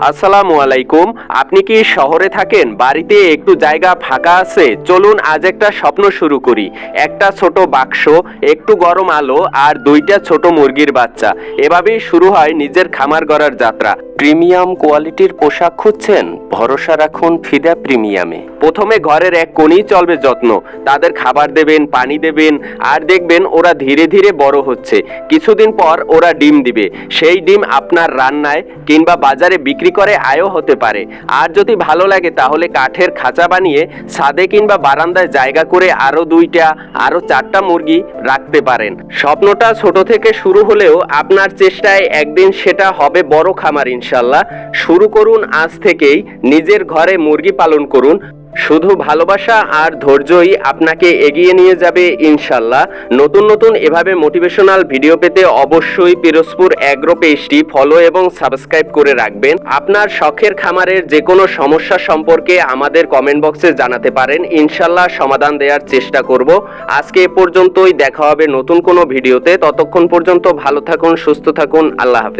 আসসালামু আলাইকুম। আপনি কি শহরে থাকেন? বাড়িতে একটু জায়গা ফাঁকা আছে? চলুন আজ একটা স্বপ্ন শুরু করি। একটা ছোট বাক্স, একটু গরম আলো আর দুইটা ছোট মুরগির বাচ্চা। এভাবেই শুরু হয় নিজের খামার গড়ার যাত্রা। প্রিমিয়াম কোয়ালিটির পোশাক খুঁজছেন? ভরসা রাখুন ফিদা প্রিমিয়ামে। প্রথমে ঘরের এক কোণেই চলবে যত্ন। তাদের খাবার দেবেন, পানি দেবেন, আর দেখবেন ওরা ধীরে ধীরে বড় হচ্ছে। কিছুদিন পর ওরা ডিম দিবে। সেই ডিম আপনার রান্নায় কিংবা বাজারে বিক্রি করে আয়ও হতে পারে। আর যদি ভালো লাগে তাহলে কাঠের খাঁচা বানিয়ে ছাদে কিংবা বারান্দায় জায়গা করে আরো 2টা, আরো 4টা মুরগি রাখতে পারেন। স্বপ্নটা ছোট থেকে শুরু হলেও আপনার চেষ্টায় একদিন সেটা হবে বড় খামার ইনশাল্লাহ। শুরু করুন আজ থেকেই, নিজের ঘরে মুরগি পালন করুন। শুধু ভালোবাসা আর ধৈর্যই আপনাকে এগিয়ে নিয়ে যাবে ইনশাল্লাহ। নতুন নতুন এভাবে মোটিভেশনাল ভিডিও পেতে অবশ্যই পিরোজপুর অ্যাগ্রো পেজটি ফলো এবং সাবস্ক্রাইব করে রাখবেন। আপনার শখের খামারের যে কোনো সমস্যা সম্পর্কে আমাদের কমেন্ট বক্সে জানাতে পারেন, ইনশাল্লাহ সমাধান দেওয়ার চেষ্টা করব। আজকে এ পর্যন্তই, দেখা হবে নতুন কোনো ভিডিওতে। ততক্ষণ পর্যন্ত ভালো থাকুন, সুস্থ থাকুন, আল্লাহ হাফেজ।